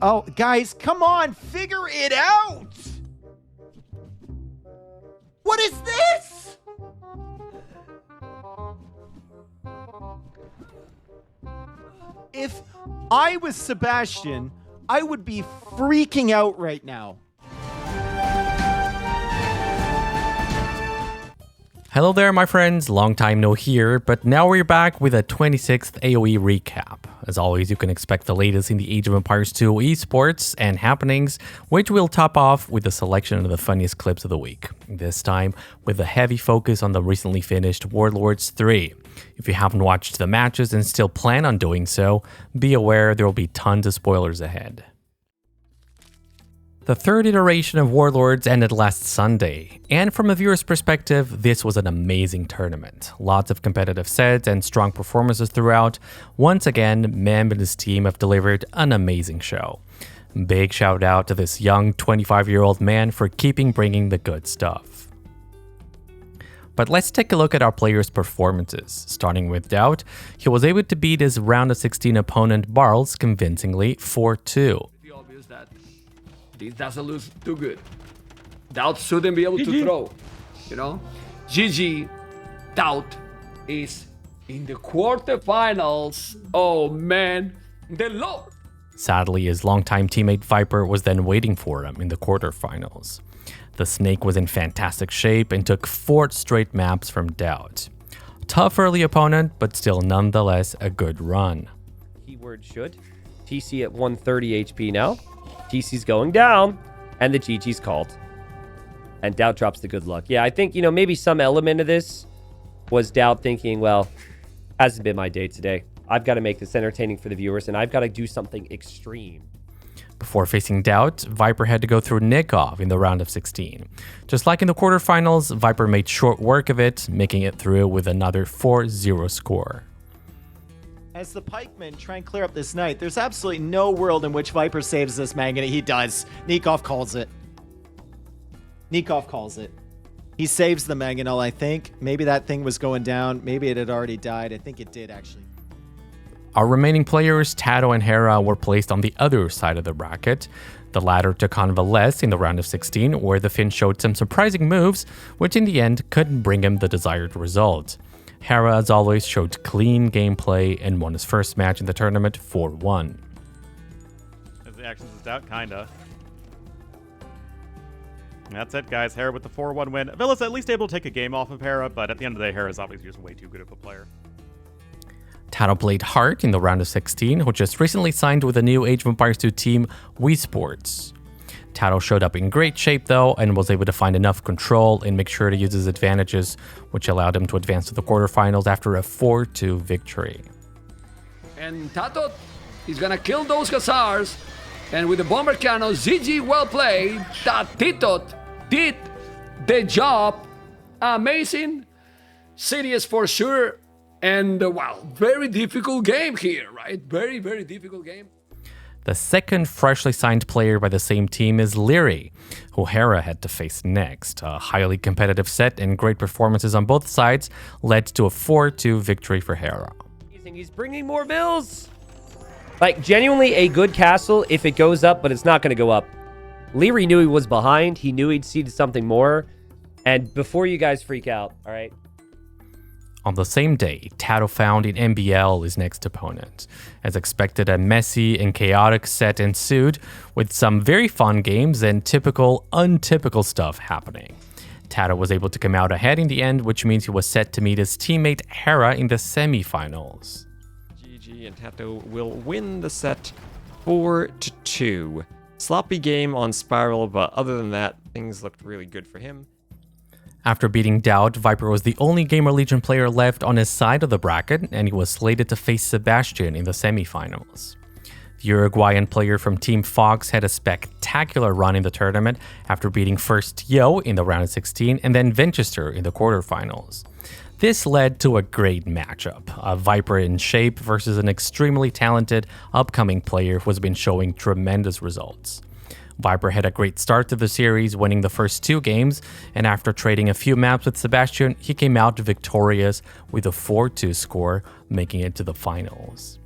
Oh, guys, come on, figure it out! What is this? If I was Sebastian, I would be freaking out right now. Hello there, my friends. Long time no hear, but now we're back with a 26th AoE recap. As always, you can expect the latest in the Age of Empires 2 esports and happenings, which we'll top off with a selection of the funniest clips of the week. This time, with a heavy focus on the recently finished Warlords 3. If you haven't watched the matches and still plan on doing so, be aware there will be tons of spoilers ahead. The third iteration of Warlords ended last Sunday, and from a viewer's perspective, this was an amazing tournament. Lots of competitive sets and strong performances throughout. Once again, Mem and his team have delivered an amazing show. Big shout out to this young 25-year-old man for keeping bringing the good stuff. But let's take a look at our players' performances. Starting with Doubt, he was able to beat his round of 16 opponent Barles convincingly 4-2. This doesn't look too good. Doubt shouldn't be able to throw, you know? GG, Doubt is in the quarterfinals. Oh man, the Lord. Sadly, his longtime teammate Viper was then waiting for him in the quarterfinals. The Snake was in fantastic shape and took 4 straight maps from Doubt. Tough early opponent, but still nonetheless a good run. Keyword should. TC at 130 HP now. TC's going down, and the GG's called. And Doubt drops the good luck. Yeah, I think, maybe some element of this was Doubt thinking, well, hasn't been my day today. I've got to make this entertaining for the viewers, and I've got to do something extreme. Before facing Doubt, Viper had to go through Nikov in the round of 16. Just like in the quarterfinals, Viper made short work of it, making it through with another 4-0 score. As the pikemen try and clear up this night, there's absolutely no world in which Viper saves this manganite. He does. Nikov calls it. Nikov calls it. He saves the mangonel, I think. Maybe that thing was going down. Maybe it had already died. I think it did, actually. Our remaining players, Tato and Hera, were placed on the other side of the bracket. The latter took on Velez in the round of 16, where the Finn showed some surprising moves, which in the end couldn't bring him the desired result. Hera, as always, showed clean gameplay and won his first match in the tournament 4-1. As the actions is Doubt, kinda. And that's it, guys. Hera with the 4-1 win. Villa's at least able to take a game off of Hera, but at the end of the day, Hera's obviously just way too good of a player. Tato played Hart in the round of 16, who just recently signed with the new Age of Empires 2 team, esports. Tato showed up in great shape though, and was able to find enough control and make sure to use his advantages, which allowed him to advance to the quarterfinals after a 4-2 victory. And Tato is gonna kill those Hussars. And with the bomber cannon, GG well played. Tatito did the job. Amazing. Serious for sure. And wow, very difficult game here, right? Very, very difficult game. The second freshly signed player by the same team is Leary, who Hera had to face next. A highly competitive set and great performances on both sides led to a 4-2 victory for Hera. He's bringing more bills. Like, genuinely a good castle if it goes up, but it's not going to go up. Leary knew he was behind. He knew he'd seeded something more. And before you guys freak out, all right? On the same day, Tato found in MBL his next opponent. As expected, a messy and chaotic set ensued, with some very fun games and typical, untypical stuff happening. Tato was able to come out ahead in the end, which means he was set to meet his teammate Hera in the semifinals. GG and Tato will win the set 4-2. Sloppy game on Spiral, but other than that, things looked really good for him. After beating Doubt, Viper was the only Gamer Legion player left on his side of the bracket, and he was slated to face Sebastian in the semifinals. The Uruguayan player from Team Fox had a spectacular run in the tournament after beating first Yo in the round of 16 and then Winchester in the quarterfinals. This led to a great matchup, a Viper in shape versus an extremely talented upcoming player who has been showing tremendous results. Viper had a great start to the series, winning the first 2 games, and after trading a few maps with Sebastian, he came out victorious with a 4-2 score, making it to the finals.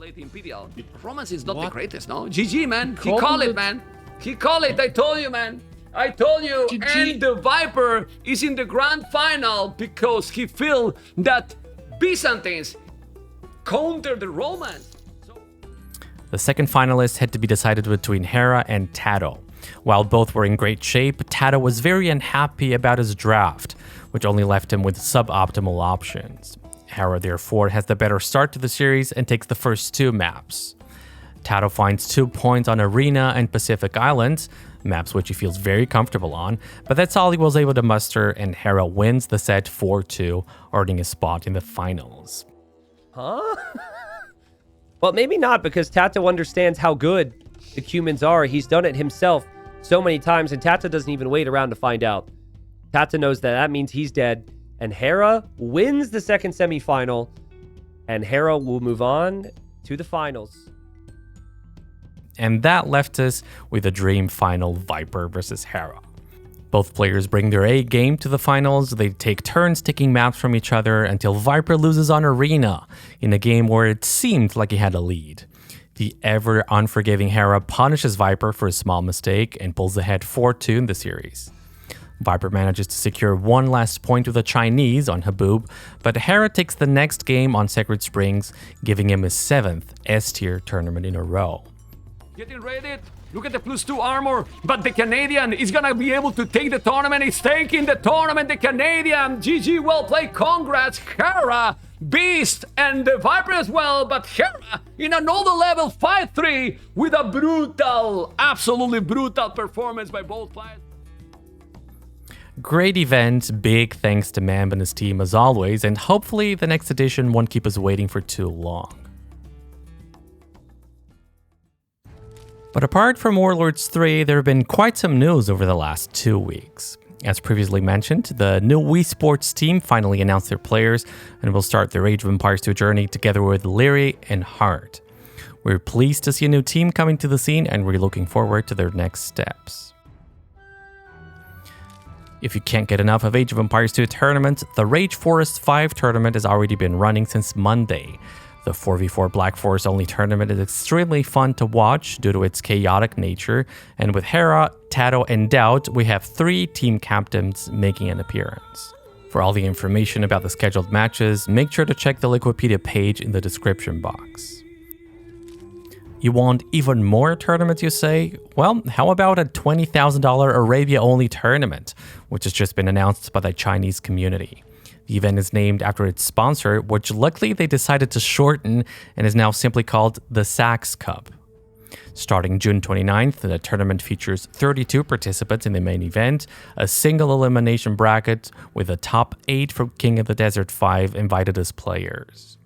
late Imperial. Performance is not the greatest, no? GG, man. He called it, man. He called it. I told you, man. I told you. And the Viper is in the grand final because he feel that Byzantines counter the Romans. The second finalist had to be decided between Hera and Tato. While both were in great shape, Tato was very unhappy about his draft, which only left him with suboptimal options. Hera therefore has the better start to the series and takes the first 2 maps. Tato finds 2 points on Arena and Pacific Islands, maps which he feels very comfortable on, but that's all he was able to muster, and Hera wins the set 4-2, earning a spot in the finals. Huh? Well, maybe not, because Tato understands how good the humans are. He's done it himself so many times, and Tato doesn't even wait around to find out. Tato knows that means he's dead, and Hera wins the second semifinal, and Hera will move on to the finals. And that left us with a dream final, Viper versus Hera. Both players bring their A game to the finals. They take turns taking maps from each other until Viper loses on Arena in a game where it seemed like he had a lead. The ever unforgiving Hera punishes Viper for a small mistake and pulls ahead 4-2 in the series. Viper manages to secure one last point with the Chinese on Haboob, but Hera takes the next game on Sacred Springs, giving him his 7th S-tier tournament in a row. Getting ready. Look at the +2 armor. But the Canadian is gonna be able to take the tournament. He's taking the tournament. The Canadian. GG, well played. Congrats, Hera, Beast, and the Viper as well. But Hera in another level, 5-3, with a brutal, absolutely brutal performance by both players. Great event, big thanks to Mamb and his team as always, and hopefully the next edition won't keep us waiting for too long. But apart from Warlords 3, there have been quite some news over the last 2 weeks. As previously mentioned, the new esports team finally announced their players and will start their Age of Empires 2 journey together with Leary and Hart. We're pleased to see a new team coming to the scene, and we're looking forward to their next steps. If you can't get enough of Age of Empires 2 tournaments, the Rage Forest 5 tournament has already been running since Monday. The 4v4 Black Forest only tournament is extremely fun to watch due to its chaotic nature, and with Hera, Tato, and Doubt, we have 3 team captains making an appearance. For all the information about the scheduled matches, make sure to check the Liquipedia page in the description box. You want even more tournaments, you say? Well, how about a $20,000 Arabia-only tournament, which has just been announced by the Chinese community. The event is named after its sponsor, which luckily they decided to shorten and is now simply called the Sachs Cup. Starting June 29th, the tournament features 32 participants in the main event, a single elimination bracket with the top 8 from King of the Desert 5 invited as players.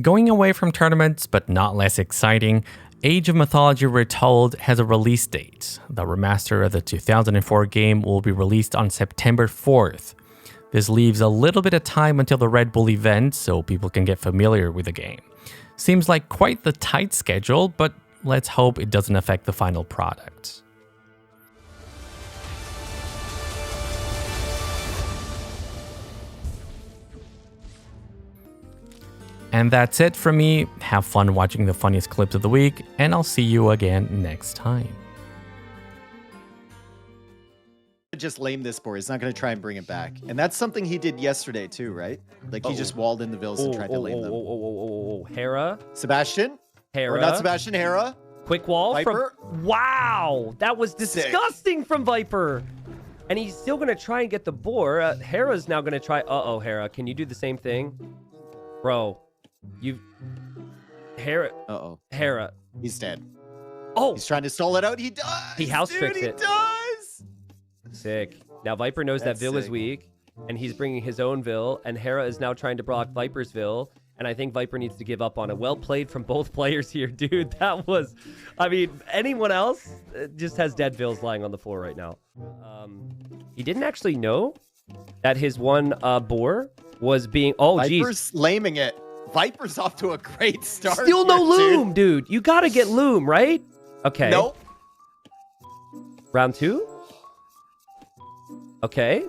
Going away from tournaments, but not less exciting, Age of Mythology Retold has a release date. The remaster of the 2004 game will be released on September 4th. This leaves a little bit of time until the Red Bull event so people can get familiar with the game. Seems like quite the tight schedule, but let's hope it doesn't affect the final product. And that's it from me. Have fun watching the funniest clips of the week, and I'll see you again next time. Just lame this board. He's not going to try and bring it back. And that's something he did yesterday too, right? Like he just walled in the Vills and tried to lame them. Hera. Sebastian? Hera. Or not Sebastian, Hera? Quick wall Viper? from... Wow! That was disgusting from Viper! And he's still going to try and get the boar. Hera's now going to try... Uh-oh, Hera. Can you do the same thing? Bro. You... Hera... Uh-oh. Hera. He's dead. Oh! He's trying to stall it out. He does! He house tricks it. He does! Sick. Now Viper knows that Vil is weak, and he's bringing his own Vil, and Hera is now trying to block Viper's Vil, and I think Viper needs to give up on it. Well played from both players here, dude. That was... I mean, anyone else just has dead Vils lying on the floor right now. He didn't actually know that his one boar was being... Oh, geez. Viper's laming it. Viper's off to a great start. Still no here, loom, dude. You gotta get loom, right? Okay. Nope. Round 2? Okay.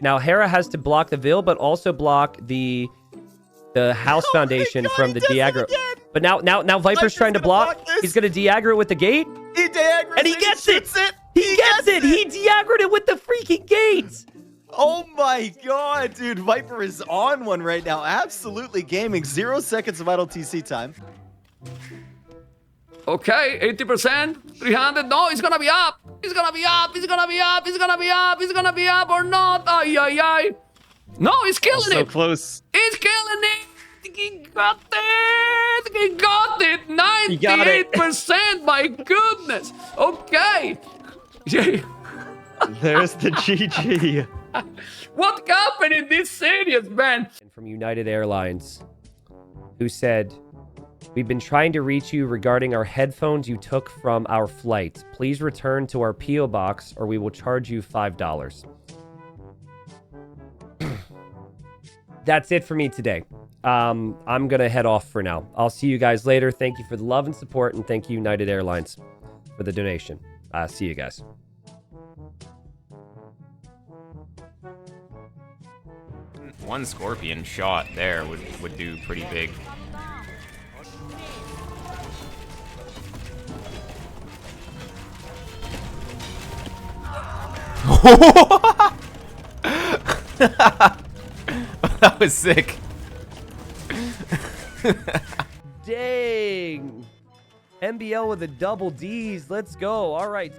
Now Hera has to block the Vil, but also block the the house foundation from the de-aggro. But now Viper's trying to block. He's gonna de-aggro it with the gate. He de-aggroed And he gets it! He gets it! He de-aggroed it with the freaking gates! Oh my god, dude. Viper is on one right now. Absolutely gaming. 0 seconds of idle TC time. Okay, 80%, 300. No, he's gonna be up. He's gonna be up. He's gonna be up. He's gonna be up. He's gonna be up or not. Ay, ay, ay. No, he's killing So it. close. He's killing it. He got it. He got it. He got it. 98%. My goodness. Okay. There's the GG. What happened in this series, man? From United Airlines, who said, "We've been trying to reach you regarding our headphones you took from our flight. Please return to our P.O. box or we will charge you $5. That's it for me today. I'm going to head off for now. I'll see you guys later. Thank you for the love and support, and thank you, United Airlines, for the donation. See you guys. One Scorpion shot there would do pretty big. That was sick. Dang. MBL with a double D's. Let's go. All right.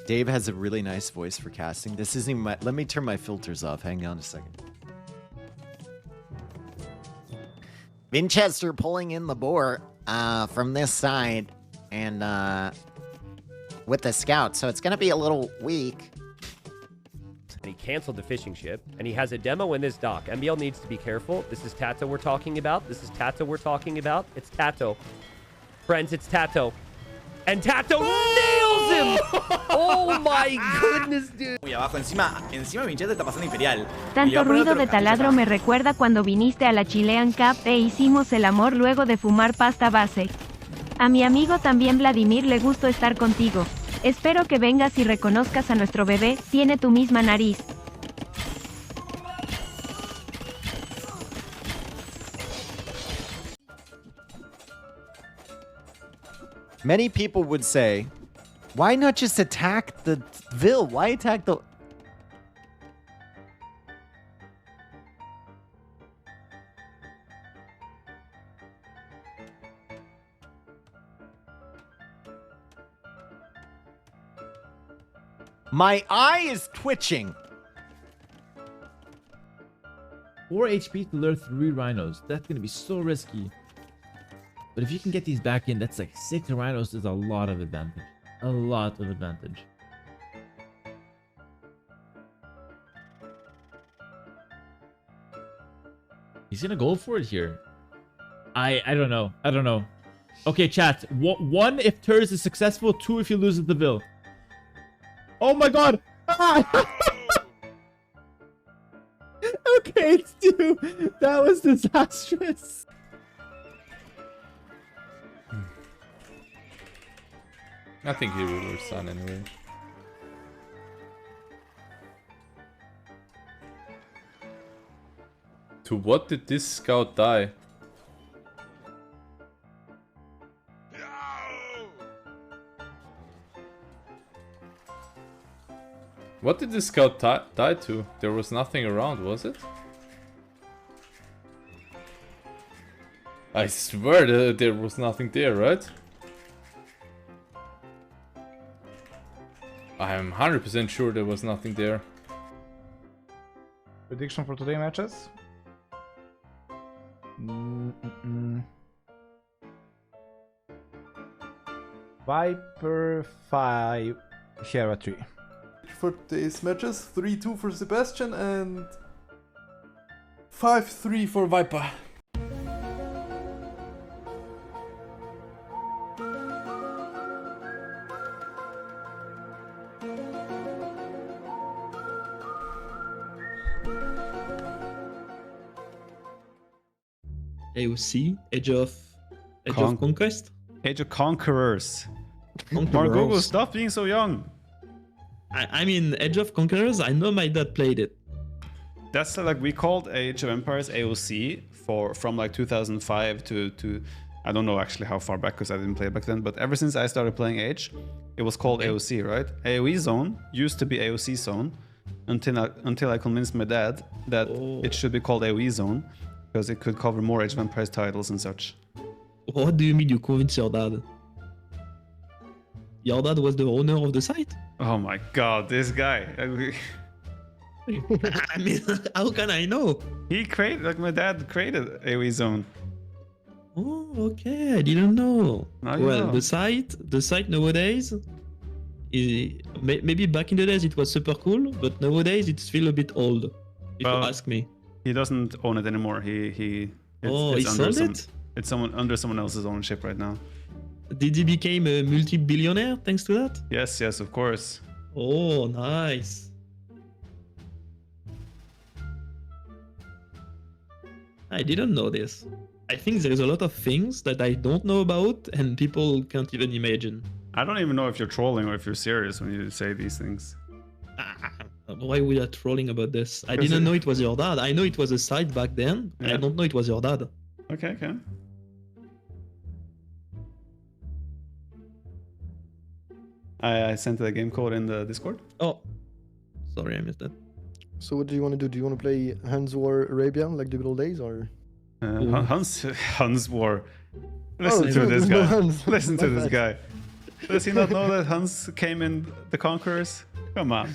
Dave has a really nice voice for casting. This isn't even my... Let me turn my filters off. Hang on a second. Winchester pulling in the boar from this side and with the scout, so it's going to be a little weak. And he canceled the fishing ship, and he has a demo in this dock. MBL needs to be careful. This is Tato we're talking about. This is Tato we're talking about. It's Tato. Friends, it's Tato. And Tato nails him! Oh my goodness, dude. Muy abajo, encima Winchester está pasando imperial. Tanto ruido de taladro me recuerda cuando viniste a la Chilean Cup e hicimos el amor luego de fumar pasta base. A mi amigo también Vladimir le gustó estar contigo. Espero que vengas y reconozcas a nuestro bebé, tiene tu misma nariz. Many people would say, why not just attack the Vil? Why attack the... My eye is twitching. 4 HP to lure 3 rhinos. That's gonna be so risky. But if you can get these back in, that's like 6 rhinos is a lot of advantage. A lot of advantage. He's gonna go for it here. I don't know. I don't know. Okay, chat. 1 if Turs is successful, 2 if he loses the Vil. Oh my god! Ah! Okay, it's 2. That was disastrous. I think he will resign anyway. To what did this scout die? What did this scout die to? There was nothing around, was it? I swear that there was nothing there, right? I am 100% sure there was nothing there. Prediction for today matches? Viper 5, Hera 3. For today's matches, 3-2 for Sebastian and 5-3 for Viper. AOC, Age of Conquest? Age of Conquerors. Conquerors. Margogo, stop being so young. I mean, Age of Conquerors, I know my dad played it. That's like we called Age of Empires AOC from like 2005 to I don't know actually how far back because I didn't play back then, but ever since I started playing Age, it was called AOC, right? AoE zone used to be AOC zone until I convinced my dad that it should be called AoE zone because it could cover more Age of Empires titles and such. What do you mean you convinced your dad? Your dad was the owner of the site? Oh my god, this guy. I mean, how can I know? He created, like my dad created AoE zone. Oh, okay, I didn't know. Now you Well, know. the site nowadays, maybe back in the days it was super cool, but nowadays it's still a bit old, if you ask me. He doesn't own it anymore. He sold it? It's under someone else's ownership right now. Did he become a multi-billionaire thanks to that? Yes, of course. Oh, nice. I didn't know this. I think there's a lot of things that I don't know about and people can't even imagine. I don't even know if you're trolling or if you're serious when you say these things. Why we are trolling about this? I didn't know it was your dad. I know it was a site back then. Yeah. I don't know it was your dad. Okay. I sent the game code in the Discord. Oh, sorry, I missed that. So what do you want to do? Do you want to play Hans War Arabia like the good old days, or? Hans War. Listen to this guy. Listen to this guy. Does he not know that Hans came in the Conquerors? Come on.